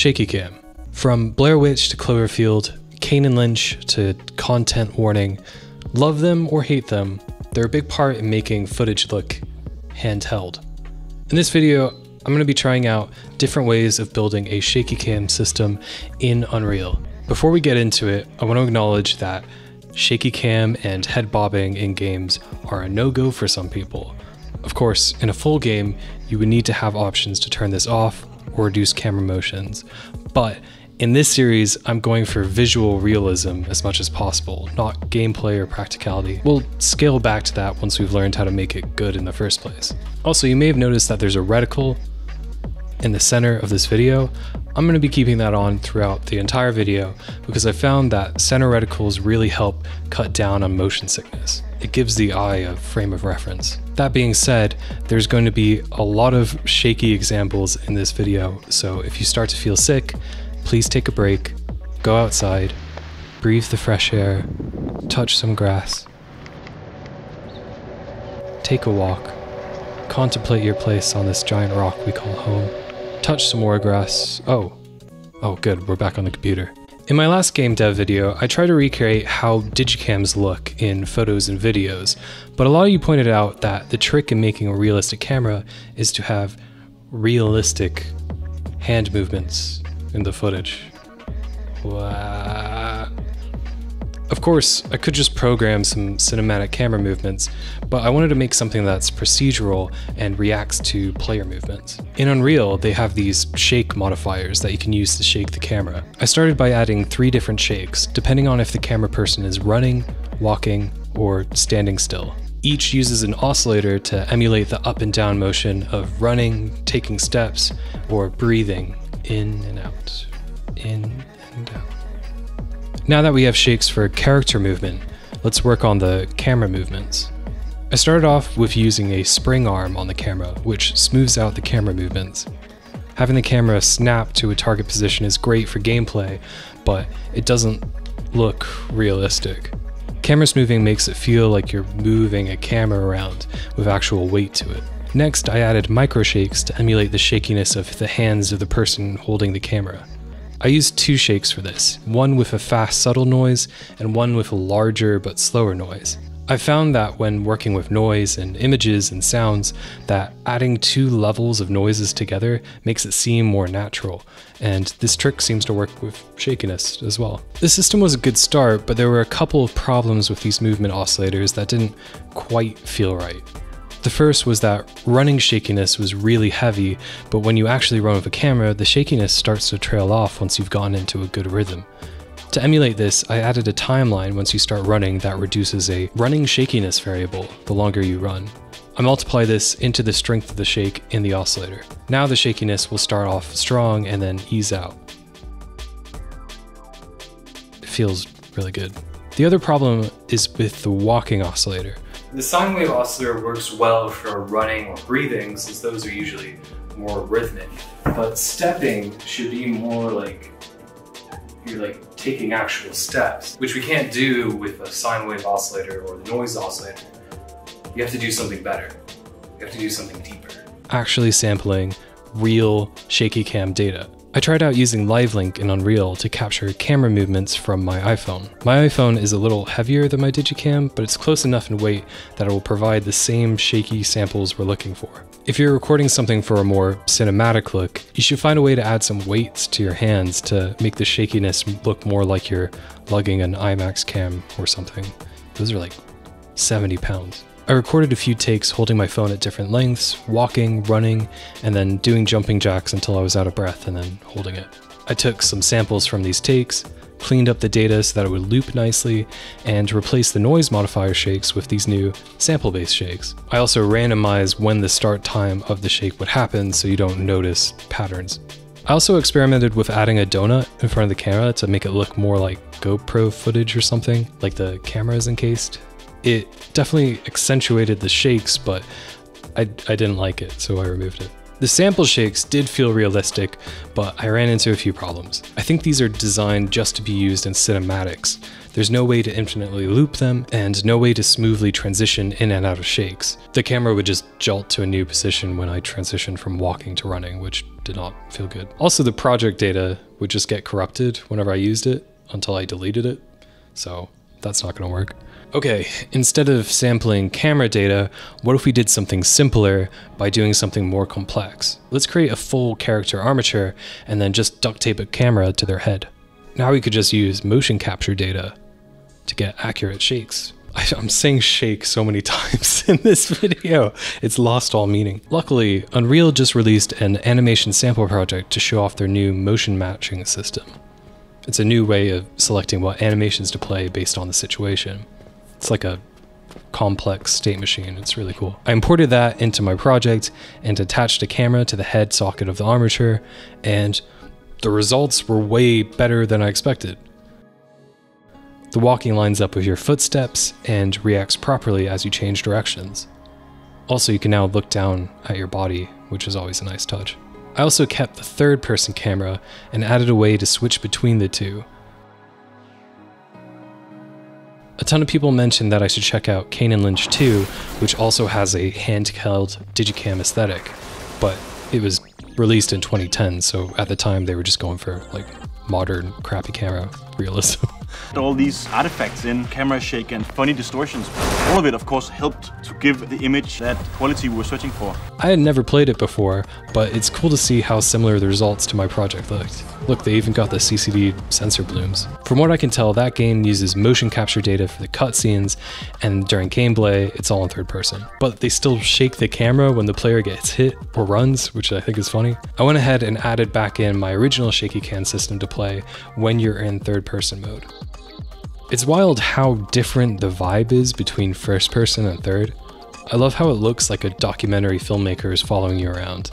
Shaky Cam. From Blair Witch to Cloverfield, Kane and Lynch to content warning, love them or hate them, they're a big part in making footage look handheld. In this video, I'm going to be trying out different ways of building a Shaky Cam system in Unreal. Before we get into it, I want to acknowledge that Shaky Cam and head bobbing in games are a no-go for some people. Of course, in a full game, you would need to have options to turn this off or reduce camera motions, but in this series, I'm going for visual realism as much as possible, not gameplay or practicality. We'll scale back to that once we've learned how to make it good in the first place. Also, you may have noticed that there's a reticle in the center of this video. I'm going to be keeping that on throughout the entire video because I found that center reticles really help cut down on motion sickness. It gives the eye a frame of reference. That being said, there's going to be a lot of shaky examples in this video, so if you start to feel sick, please take a break, go outside, breathe the fresh air, touch some grass, take a walk, contemplate your place on this giant rock we call home, touch some more grass. Oh good, we're back on the computer. In my last game dev video, I tried to recreate how digicams look in photos and videos, but a lot of you pointed out that the trick in making a realistic camera is to have realistic hand movements in the footage. Of course, I could just program some cinematic camera movements, but I wanted to make something that's procedural and reacts to player movements. In Unreal, they have these shake modifiers that you can use to shake the camera. I started by adding 3 different shakes, depending on if the camera person is running, walking, or standing still. Each uses an oscillator to emulate the up and down motion of running, taking steps, or breathing in and out, in and out. Now that we have shakes for character movement, let's work on the camera movements. I started off with using a spring arm on the camera, which smooths out the camera movements. Having the camera snap to a target position is great for gameplay, but it doesn't look realistic. Camera smoothing makes it feel like you're moving a camera around with actual weight to it. Next, I added micro shakes to emulate the shakiness of the hands of the person holding the camera. I used 2 shakes for this, one with a fast subtle noise and one with a larger but slower noise. I found that when working with noise and images and sounds, that adding 2 levels of noises together makes it seem more natural, and this trick seems to work with shakiness as well. The system was a good start, but there were a couple of problems with these movement oscillators that didn't quite feel right. The first was that running shakiness was really heavy, but when you actually run with a camera, the shakiness starts to trail off once you've gotten into a good rhythm. To emulate this, I added a timeline once you start running that reduces a running shakiness variable the longer you run. I multiply this into the strength of the shake in the oscillator. Now the shakiness will start off strong and then ease out. It feels really good. The other problem is with the walking oscillator. The sine wave oscillator works well for running or breathing, since those are usually more rhythmic. But stepping should be more like you're like taking actual steps, which we can't do with a sine wave oscillator or the noise oscillator. You have to do something better. You have to do something deeper. Actually sampling real Shaky Cam data. I tried out using LiveLink in Unreal to capture camera movements from my iPhone. My iPhone is a little heavier than my Digicam, but it's close enough in weight that it will provide the same shaky samples we're looking for. If you're recording something for a more cinematic look, you should find a way to add some weights to your hands to make the shakiness look more like you're lugging an IMAX cam or something. Those are like 70 pounds. I recorded a few takes holding my phone at different lengths, walking, running, and then doing jumping jacks until I was out of breath and then holding it. I took some samples from these takes, cleaned up the data so that it would loop nicely, and replaced the noise modifier shakes with these new sample-based shakes. I also randomized when the start time of the shake would happen so you don't notice patterns. I also experimented with adding a donut in front of the camera to make it look more like GoPro footage or something, like the camera is encased. It definitely accentuated the shakes, but I didn't like it, so I removed it. The sample shakes did feel realistic, but I ran into a few problems. I think these are designed just to be used in cinematics. There's no way to infinitely loop them, and no way to smoothly transition in and out of shakes. The camera would just jolt to a new position when I transitioned from walking to running, which did not feel good. Also, the project data would just get corrupted whenever I used it until I deleted it, so that's not gonna work. Okay, instead of sampling camera data, what if we did something simpler by doing something more complex? Let's create a full character armature and then just duct tape a camera to their head. Now we could just use motion capture data to get accurate shakes. I'm saying shake so many times in this video, it's lost all meaning. Luckily, Unreal just released an animation sample project to show off their new motion matching system. It's a new way of selecting what animations to play based on the situation. It's like a complex state machine, it's really cool. I imported that into my project and attached a camera to the head socket of the armature, and the results were way better than I expected. The walking lines up with your footsteps and reacts properly as you change directions. Also, you can now look down at your body, which is always a nice touch. I also kept the third-person camera and added a way to switch between the two. A ton of people mentioned that I should check out Kane & Lynch 2, which also has a handheld digicam aesthetic, but it was released in 2010, so at the time they were just going for like modern crappy camera realism. All these artifacts in camera shake and funny distortions, all of it of course helped to give the image that quality we were searching for. I had never played it before, but it's cool to see how similar the results to my project looked. Look, they even got the CCD sensor blooms. From what I can tell, that game uses motion capture data for the cutscenes, and during gameplay, it's all in third person. But they still shake the camera when the player gets hit or runs, which I think is funny. I went ahead and added back in my original Shaky Cam system to play when you're in third person mode. It's wild how different the vibe is between first person and third. I love how it looks like a documentary filmmaker is following you around,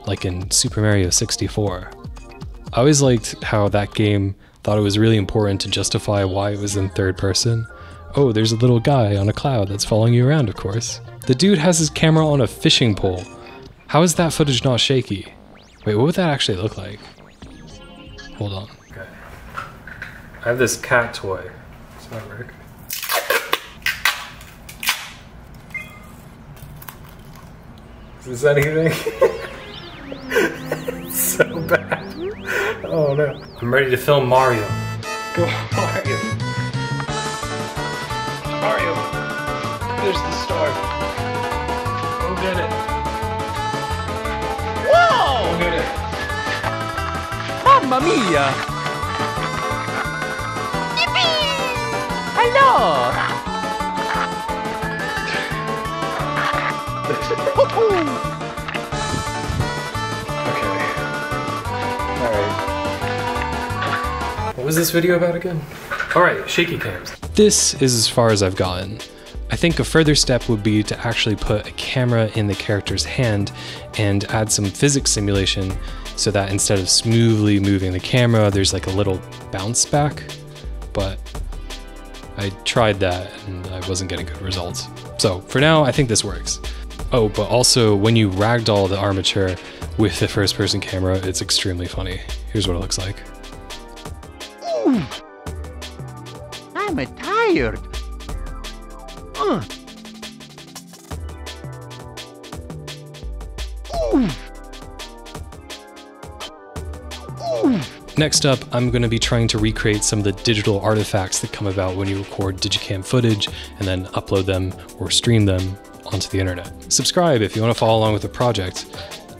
like in Super Mario 64. I always liked how that game thought it was really important to justify why it was in third person. Oh, there's a little guy on a cloud that's following you around, of course. The dude has his camera on a fishing pole. How is that footage not shaky? Wait, what would that actually look like? Hold on. Okay. I have this cat toy. Does that work? Is this anything? It's so bad. Oh no. I'm ready to film Mario. Go Mario. Mario. There's the star. Go get it. Whoa! Go get it. Mamma mia! Yippee! Hello! What was this video about again? Alright, shaky cams. This is as far as I've gotten. I think a further step would be to actually put a camera in the character's hand and add some physics simulation so that instead of smoothly moving the camera, there's like a little bounce back. But I tried that and I wasn't getting good results. So for now, I think this works. Oh, but also when you ragdoll the armature with the first person camera, it's extremely funny. Here's what it looks like. Ooh. I'm tired. Ooh. Ooh. Next up, I'm going to be trying to recreate some of the digital artifacts that come about when you record digicam footage and then upload them or stream them onto the internet. Subscribe if you want to follow along with the project,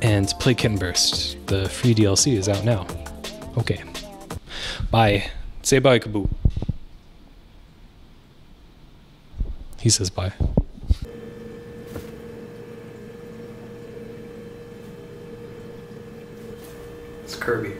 and play Kitten Burst. The free DLC is out now. Okay. Bye. Say bye, Kaboo. He says bye. It's Kirby.